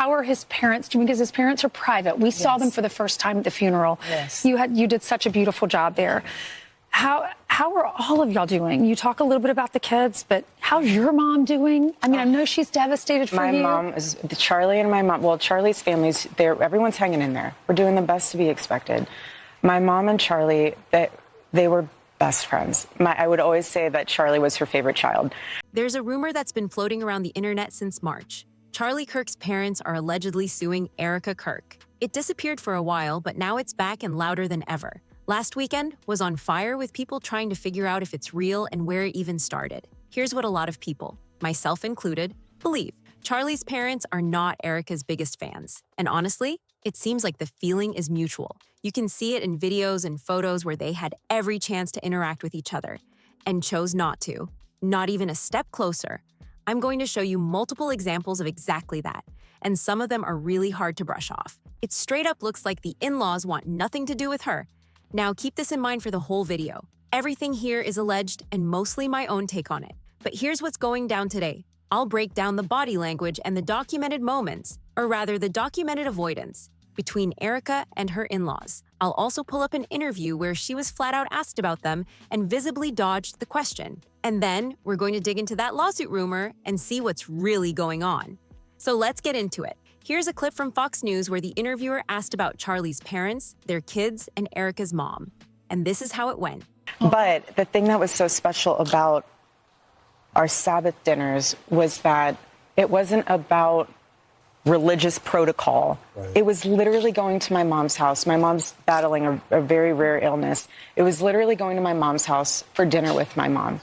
how are his parents doing? Because his parents are private. We saw them for the first time at the funeral. Yes. You did such a beautiful job there. How are all of y'all doing? You talk a little bit about the kids, but how's your mom doing? I mean, I know she's devastated for you. My mom is, Charlie and my mom, well, Charlie's family's there. Everyone's hanging in there. We're doing the best to be expected. My mom and Charlie, they were best friends. I would always say that Charlie was her favorite child. There's a rumor that's been floating around the internet since March. Charlie Kirk's parents are allegedly suing Erika Kirk. It disappeared for a while, but now it's back and louder than ever. Last weekend was on fire with people trying to figure out if it's real and where it even started. Here's what a lot of people, myself included, believe. Charlie's parents are not Erika's biggest fans. And honestly, it seems like the feeling is mutual. You can see it in videos and photos where they had every chance to interact with each other and chose not to, not even a step closer. I'm going to show you multiple examples of exactly that, and some of them are really hard to brush off. It straight up looks like the in-laws want nothing to do with her. Now keep this in mind for the whole video. Everything here is alleged and mostly my own take on it. But here's what's going down today. I'll break down the body language and the documented moments, or rather the documented avoidance, between Erika and her in-laws. I'll also pull up an interview where she was flat out asked about them and visibly dodged the question. And then we're going to dig into that lawsuit rumor and see what's really going on. So let's get into it. Here's a clip from Fox News where the interviewer asked about Charlie's parents, their kids, and Erika's mom. And this is how it went. But the thing that was so special about our Sabbath dinners was that it wasn't about religious protocol. Right. It was literally going to my mom's house. My mom's battling a very rare illness. It was literally going to my mom's house for dinner with my mom.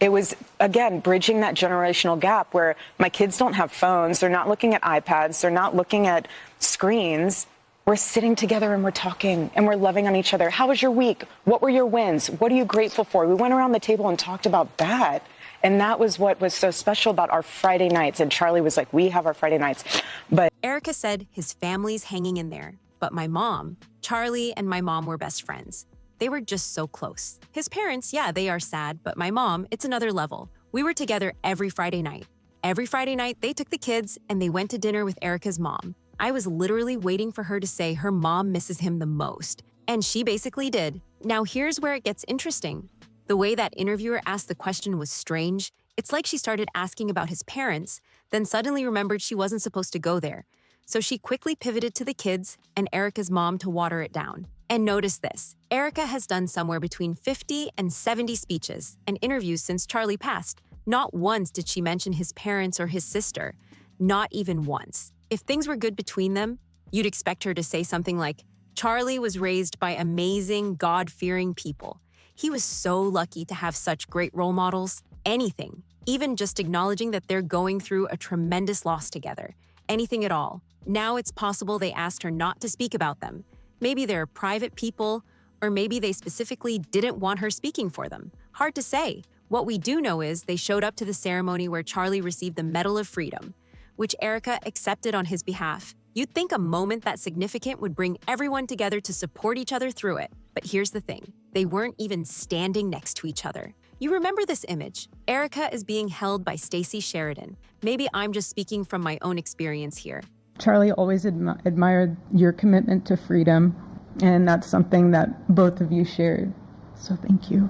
It was, again, bridging that generational gap where my kids don't have phones, they're not looking at iPads, they're not looking at screens. We're sitting together and we're talking and we're loving on each other. How was your week? What were your wins? What are you grateful for? We went around the table and talked about that. And that was what was so special about our Friday nights. And Charlie was like, we have our Friday nights. But Erika said his family's hanging in there. But my mom, Charlie and my mom were best friends. They were just so close. His parents, yeah, they are sad, but my mom, it's another level. We were together every Friday night. Every Friday night, they took the kids and they went to dinner with Erika's mom. I was literally waiting for her to say her mom misses him the most. And she basically did. Now here's where it gets interesting. The way that interviewer asked the question was strange. It's like she started asking about his parents, then suddenly remembered she wasn't supposed to go there. So she quickly pivoted to the kids and Erika's mom to water it down. And notice this, Erika has done somewhere between 50 and 70 speeches and interviews since Charlie passed. Not once did she mention his parents or his sister. Not even once. If things were good between them, you'd expect her to say something like, Charlie was raised by amazing, God-fearing people. He was so lucky to have such great role models. Anything, even just acknowledging that they're going through a tremendous loss together. Anything at all. Now it's possible they asked her not to speak about them. Maybe they're private people, or maybe they specifically didn't want her speaking for them. Hard to say. What we do know is they showed up to the ceremony where Charlie received the Medal of Freedom, which Erika accepted on his behalf. You'd think a moment that significant would bring everyone together to support each other through it. But here's the thing. They weren't even standing next to each other. You remember this image. Erika is being held by Stacey Sheridan. Maybe I'm just speaking from my own experience here. Charlie always admired your commitment to freedom, and that's something that both of you shared. So thank you.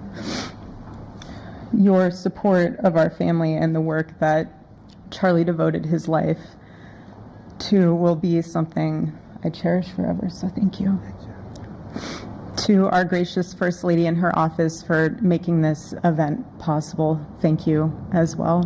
Your support of our family and the work that Charlie devoted his life to will be something I cherish forever, so thank you. To our gracious First Lady in her office for making this event possible, thank you as well.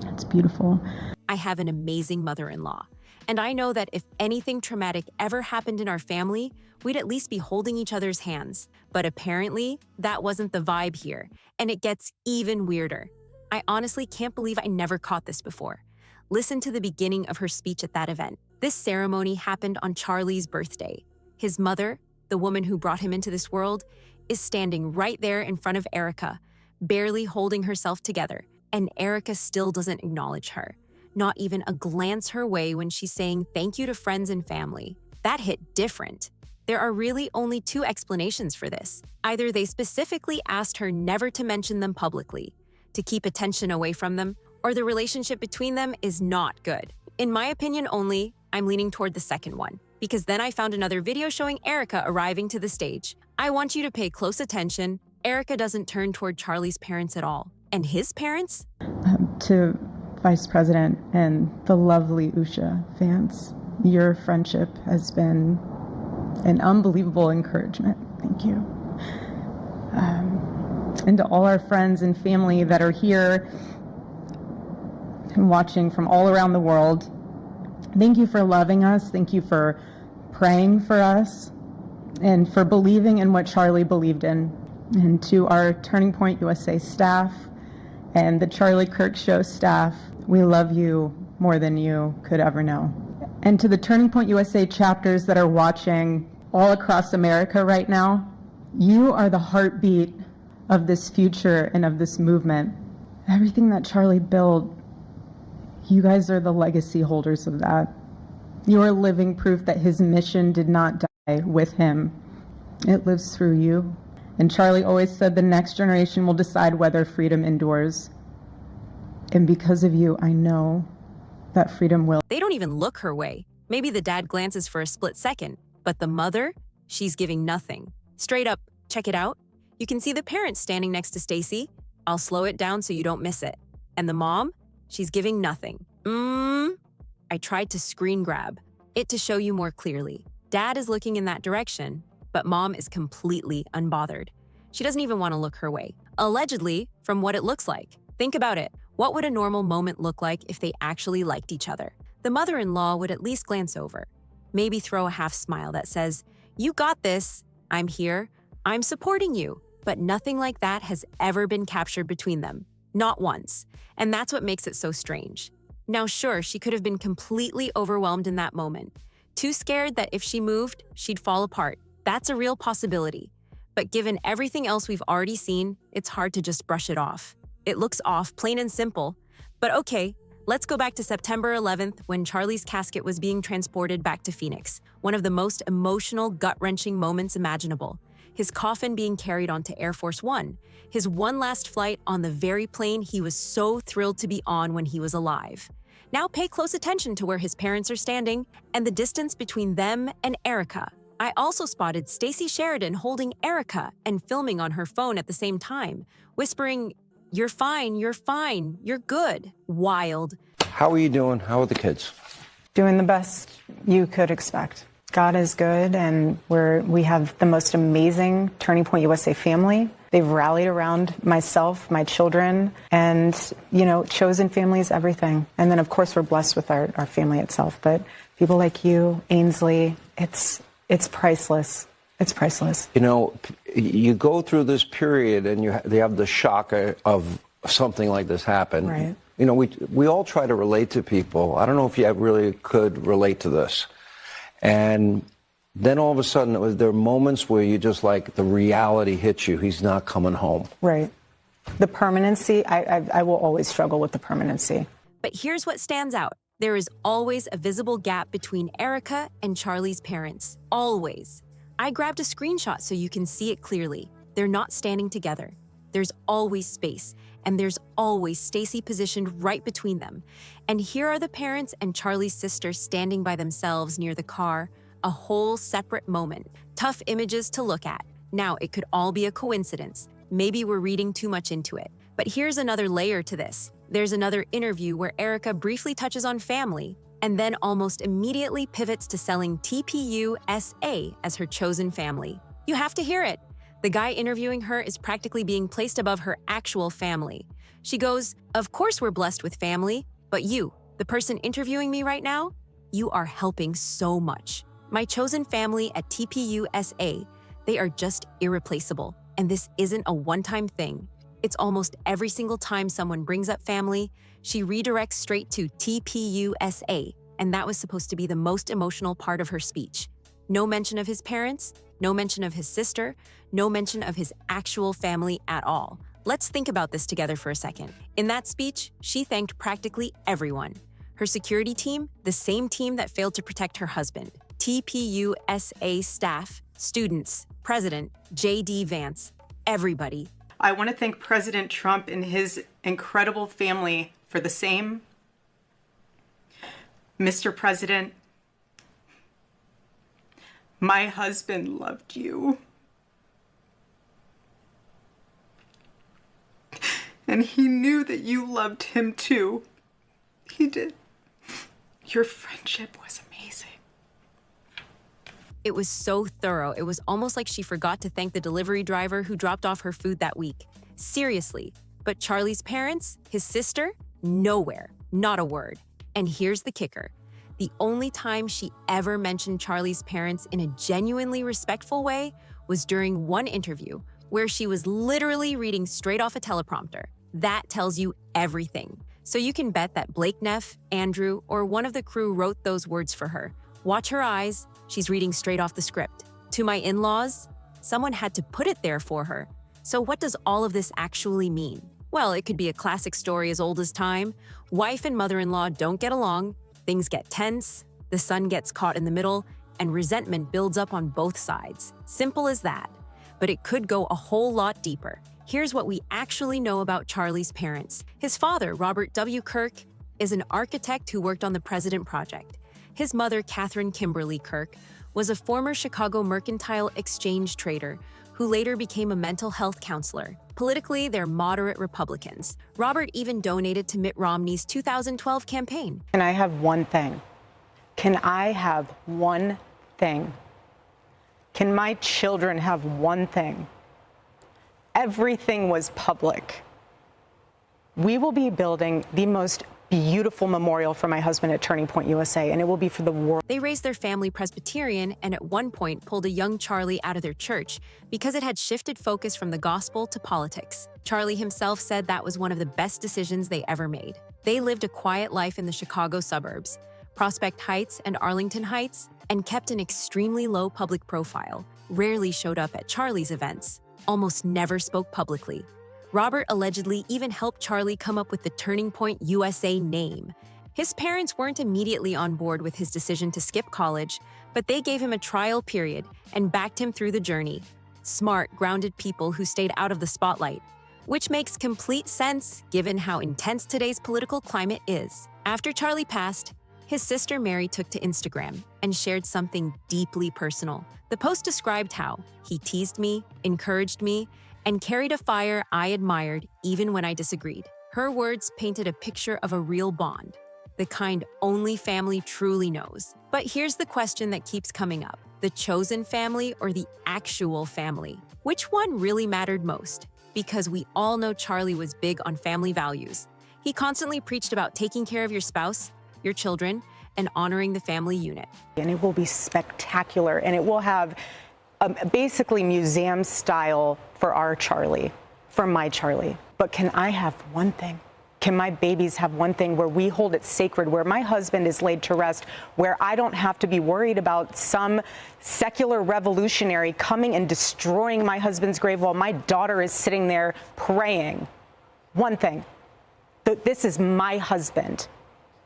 It's beautiful. I have an amazing mother-in-law, and I know that if anything traumatic ever happened in our family, we'd at least be holding each other's hands. But apparently, that wasn't the vibe here, and it gets even weirder. I honestly can't believe I never caught this before. Listen to the beginning of her speech at that event. This ceremony happened on Charlie's birthday. His mother, the woman who brought him into this world, is standing right there in front of Erika, barely holding herself together, and Erika still doesn't acknowledge her. Not even a glance her way when she's saying thank you to friends and family. That hit different. There are really only two explanations for this. Either they specifically asked her never to mention them publicly, to keep attention away from them, or the relationship between them is not good. In my opinion only, I'm leaning toward the second one, because then I found another video showing Erika arriving to the stage. I want you to pay close attention. Erika doesn't turn toward Charlie's parents at all. And his parents? To Vice President and the lovely Usha fans, your friendship has been an unbelievable encouragement. Thank you. And to all our friends and family that are here and watching from all around the world, thank you for loving us. Thank you for praying for us and for believing in what Charlie believed in. And to our Turning Point USA staff and the Charlie Kirk Show staff, we love you more than you could ever know. And to the Turning Point USA chapters that are watching all across America right now, you are the heartbeat of this future and of this movement. Everything that Charlie built, you guys are the legacy holders of that. You are living proof that his mission did not die with him. It lives through you. And Charlie always said the next generation will decide whether freedom endures. And because of you, I know that freedom will. They don't even look her way. Maybe the dad glances for a split second, but the mother, she's giving nothing. Straight up, check it out. You can see the parents standing next to Stacy. I'll slow it down so you don't miss it. And the mom, she's giving nothing. I tried to screen grab it to show you more clearly. Dad is looking in that direction, but mom is completely unbothered. She doesn't even want to look her way. Allegedly, from what it looks like. Think about it. What would a normal moment look like if they actually liked each other? The mother-in-law would at least glance over, maybe throw a half smile that says, "You got this. I'm here. I'm supporting you." But nothing like that has ever been captured between them. Not once. And that's what makes it so strange. Now, sure, she could have been completely overwhelmed in that moment. Too scared that if she moved, she'd fall apart. That's a real possibility. But given everything else we've already seen, it's hard to just brush it off. It looks off, plain and simple. But okay, let's go back to September 11th when Charlie's casket was being transported back to Phoenix. One of the most emotional, gut-wrenching moments imaginable. His coffin being carried onto Air Force One. His one last flight on the very plane he was so thrilled to be on when he was alive. Now pay close attention to where his parents are standing and the distance between them and Erika. I also spotted Stacy Sheridan holding Erika and filming on her phone at the same time, whispering, "You're fine, you're fine, you're good." Wild. How are you doing? How are the kids? Doing the best you could expect. God is good, and we have the most amazing Turning Point USA family. They've rallied around myself, my children, and, chosen family is everything. And then, of course, we're blessed with our family itself. But people like you, Ainsley, it's priceless. It's priceless. You go through this period and they have the shock of something like this happen. Right. We all try to relate to people. I don't know if you really could relate to this. And then all of a sudden, there are moments where you just the reality hits you. He's not coming home. Right. The permanency, I will always struggle with the permanency. But here's what stands out. There is always a visible gap between Erika and Charlie's parents. Always. I grabbed a screenshot so you can see it clearly. They're not standing together. There's always space, and there's always Stacy positioned right between them. And here are the parents and Charlie's sister standing by themselves near the car, a whole separate moment. Tough images to look at. Now, it could all be a coincidence. Maybe we're reading too much into it. But here's another layer to this. There's another interview where Erika briefly touches on family, and then almost immediately pivots to selling TPU SA as her chosen family. You have to hear it. The guy interviewing her is practically being placed above her actual family. She goes, "Of course we're blessed with family, but you, the person interviewing me right now, you are helping so much. My chosen family at TPU SA, they are just irreplaceable. And this isn't a one-time thing. It's almost every single time someone brings up family, she redirects straight to TPU SA, and that was supposed to be the most emotional part of her speech. No mention of his parents, no mention of his sister, no mention of his actual family at all. Let's think about this together for a second. In that speech, she thanked practically everyone. Her security team, the same team that failed to protect her husband, TPU SA staff, students, President J.D. Vance, everybody. I want to thank President Trump and his incredible family for the same. Mr. President, my husband loved you. And he knew that you loved him too. He did. Your friendship was amazing. It was so thorough, it was almost like she forgot to thank the delivery driver who dropped off her food that week. Seriously. But Charlie's parents, his sister, nowhere, not a word. And here's the kicker. The only time she ever mentioned Charlie's parents in a genuinely respectful way was during one interview where she was literally reading straight off a teleprompter. That tells you everything. So you can bet that Blake Neff, Andrew, or one of the crew wrote those words for her. Watch her eyes, she's reading straight off the script. To my in-laws, someone had to put it there for her. So what does all of this actually mean? Well, it could be a classic story as old as time. Wife and mother-in-law don't get along, things get tense, the son gets caught in the middle, and resentment builds up on both sides. Simple as that. But it could go a whole lot deeper. Here's what we actually know about Charlie's parents. His father, Robert W. Kirk, is an architect who worked on the President Project. His mother, Catherine Kimberly Kirk, was a former Chicago mercantile exchange trader who later became a mental health counselor. Politically, they're moderate Republicans. Robert even donated to Mitt Romney's 2012 campaign. Can I have one thing? Can I have one thing? Can my children have one thing? Everything was public. We will be building the most beautiful memorial for my husband at Turning Point USA, and it will be for the world. They raised their family Presbyterian and at one point pulled a young Charlie out of their church because it had shifted focus from the gospel to politics. Charlie himself said that was one of the best decisions they ever made. They lived a quiet life in the Chicago suburbs, Prospect Heights and Arlington Heights, and kept an extremely low public profile, rarely showed up at Charlie's events, almost never spoke publicly. Robert allegedly even helped Charlie come up with the Turning Point USA name. His parents weren't immediately on board with his decision to skip college, but they gave him a trial period and backed him through the journey. Smart, grounded people who stayed out of the spotlight, which makes complete sense given how intense today's political climate is. After Charlie passed, his sister Mary took to Instagram and shared something deeply personal. The post described how he teased me, encouraged me, and carried a fire I admired even when I disagreed. Her words painted a picture of a real bond, the kind only family truly knows. But here's the question that keeps coming up. The chosen family or the actual family? Which one really mattered most? Because we all know Charlie was big on family values. He constantly preached about taking care of your spouse, your children, and honoring the family unit. And it will be spectacular, and it will have basically museum style for our Charlie, for my Charlie. But can I have one thing? Can my babies have one thing where we hold it sacred, where my husband is laid to rest, where I don't have to be worried about some secular revolutionary coming and destroying my husband's grave while my daughter is sitting there praying? One thing. This is my husband.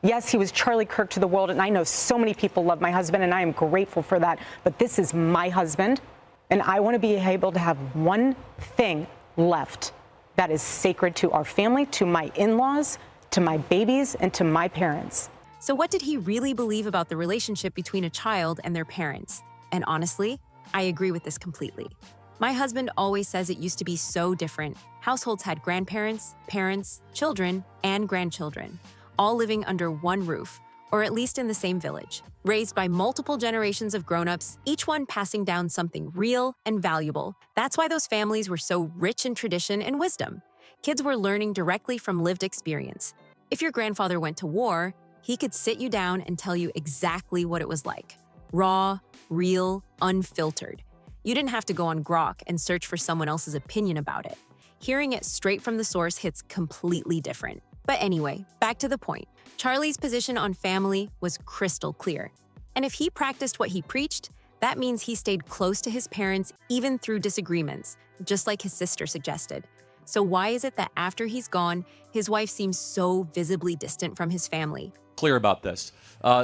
Yes, he was Charlie Kirk to the world, and I know so many people love my husband, and I am grateful for that. But this is my husband, and I want to be able to have one thing left that is sacred to our family, to my in-laws, to my babies, and to my parents. So what did he really believe about the relationship between a child and their parents? And honestly, I agree with this completely. My husband always says it used to be so different. Households had grandparents, parents, children, and grandchildren, all living under one roof, or at least in the same village, raised by multiple generations of grown-ups, each one passing down something real and valuable. That's why those families were so rich in tradition and wisdom. Kids were learning directly from lived experience. If your grandfather went to war, he could sit you down and tell you exactly what it was like. Raw, real, unfiltered. You didn't have to go on Grok and search for someone else's opinion about it. Hearing it straight from the source hits completely different. But anyway, back to the point. Charlie's position on family was crystal clear. And if he practiced what he preached, that means he stayed close to his parents even through disagreements, just like his sister suggested. So why is it that after he's gone, his wife seems so visibly distant from his family? Clear about this.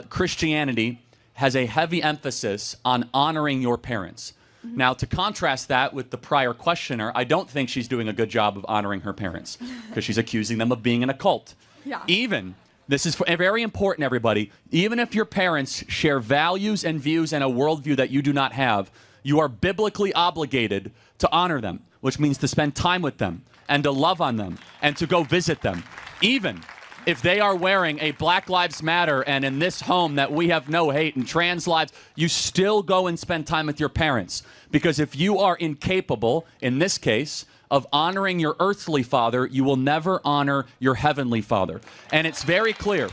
Christianity has a heavy emphasis on honoring your parents. Now, to contrast that with the prior questioner, I don't think she's doing a good job of honoring her parents because she's accusing them of being in a cult. Yeah. Even This is very important, everybody. Even if your parents share values and views and a worldview that you do not have, you are biblically obligated to honor them, which means to spend time with them and to love on them and to go visit them. Even if they are wearing a Black Lives Matter and in this home that we have no hate and trans lives, you still go and spend time with your parents. Because if you are incapable, in this case, of honoring your earthly father, you will never honor your heavenly father. And it's very clear.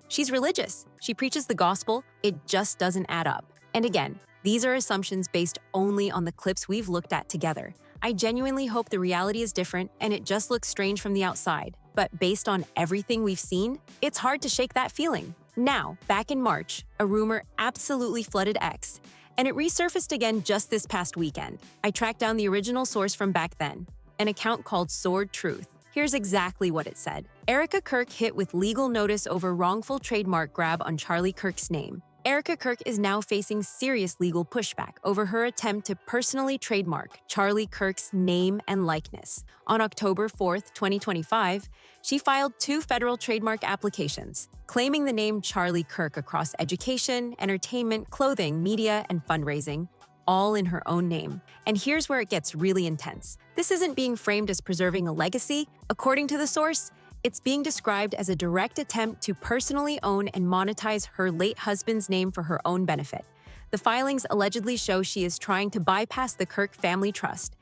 She's religious. She preaches the gospel. It just doesn't add up. And again, these are assumptions based only on the clips we've looked at together. I genuinely hope the reality is different and it just looks strange from the outside. But based on everything we've seen, it's hard to shake that feeling. Now, back in March, a rumor absolutely flooded X, and it resurfaced again just this past weekend. I tracked down the original source from back then, an account called Sword Truth. Here's exactly what it said. Erika Kirk hit with legal notice over wrongful trademark grab on Charlie Kirk's name. Erika Kirk is now facing serious legal pushback over her attempt to personally trademark Charlie Kirk's name and likeness. On October 4th, 2025, she filed 2 federal trademark applications, claiming the name Charlie Kirk across education, entertainment, clothing, media, and fundraising, all in her own name. And here's where it gets really intense. This isn't being framed as preserving a legacy. According to the source, it's being described as a direct attempt to personally own and monetize her late husband's name for her own benefit. The filings allegedly show she is trying to bypass the Kirk family trust.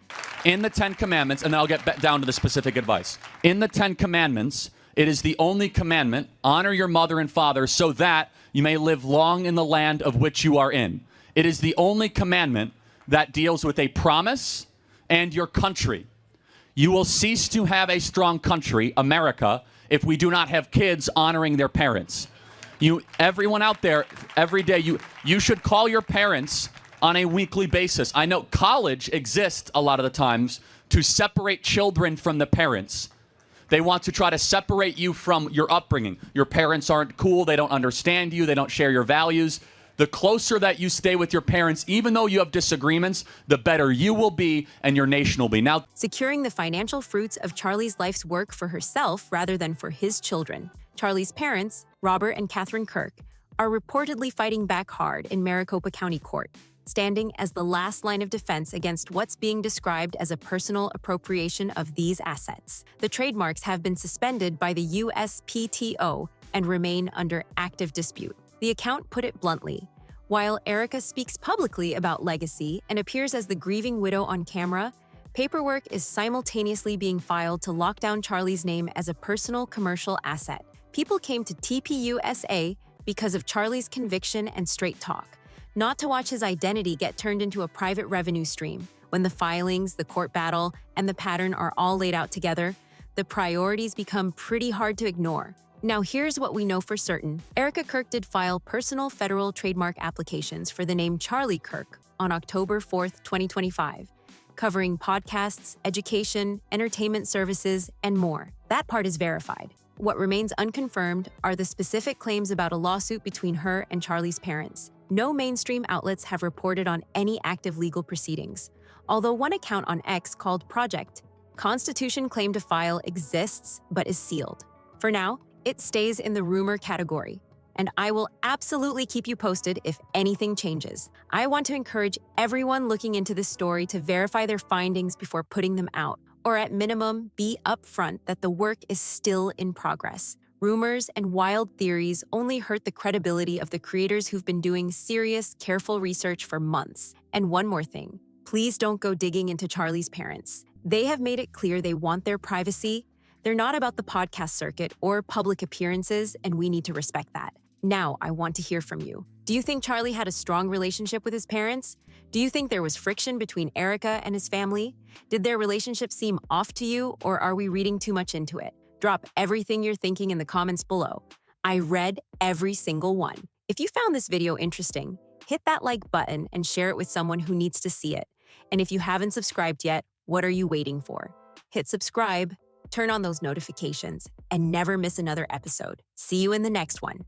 In the 10 Commandments, and then I'll get down to the specific advice. In the 10 Commandments, it is the only commandment, honor your mother and father so that you may live long in the land of which you are in. It is the only commandment that deals with a promise and your country. You will cease to have a strong country, America, if we do not have kids honoring their parents. Everyone out there, every day, you should call your parents on a weekly basis. I know college exists a lot of the times to separate children from the parents. They want to try to separate you from your upbringing. Your parents aren't cool, they don't understand you, they don't share your values. The closer that you stay with your parents, even though you have disagreements, the better you will be and your nation will be. Now, securing the financial fruits of Charlie's life's work for herself rather than for his children. Charlie's parents, Robert and Catherine Kirk, are reportedly fighting back hard in Maricopa County Court, standing as the last line of defense against what's being described as a personal appropriation of these assets. The trademarks have been suspended by the USPTO and remain under active dispute. The account put it bluntly. While Erika speaks publicly about legacy and appears as the grieving widow on camera, paperwork is simultaneously being filed to lock down Charlie's name as a personal commercial asset. People came to TPUSA because of Charlie's conviction and straight talk, not to watch his identity get turned into a private revenue stream. When the filings, the court battle, and the pattern are all laid out together, the priorities become pretty hard to ignore. Now here's what we know for certain. Erika Kirk did file personal federal trademark applications for the name Charlie Kirk on October 4th, 2025, covering podcasts, education, entertainment services, and more. That part is verified. What remains unconfirmed are the specific claims about a lawsuit between her and Charlie's parents. No mainstream outlets have reported on any active legal proceedings, although one account on X called Project Constitution claim to file exists but is sealed. For now, it stays in the rumor category, and I will absolutely keep you posted if anything changes. I want to encourage everyone looking into this story to verify their findings before putting them out, or at minimum, be upfront that the work is still in progress. Rumors and wild theories only hurt the credibility of the creators who've been doing serious, careful research for months. And one more thing, please don't go digging into Charlie's parents. They have made it clear they want their privacy. They're not about the podcast circuit or public appearances, and we need to respect that. Now, I want to hear from you. Do you think Charlie had a strong relationship with his parents? Do you think there was friction between Erika and his family? Did their relationship seem off to you, or are we reading too much into it? Drop everything you're thinking in the comments below. I read every single one. If you found this video interesting, hit that like button and share it with someone who needs to see it. And if you haven't subscribed yet, what are you waiting for? Hit subscribe, turn on those notifications, and never miss another episode. See you in the next one.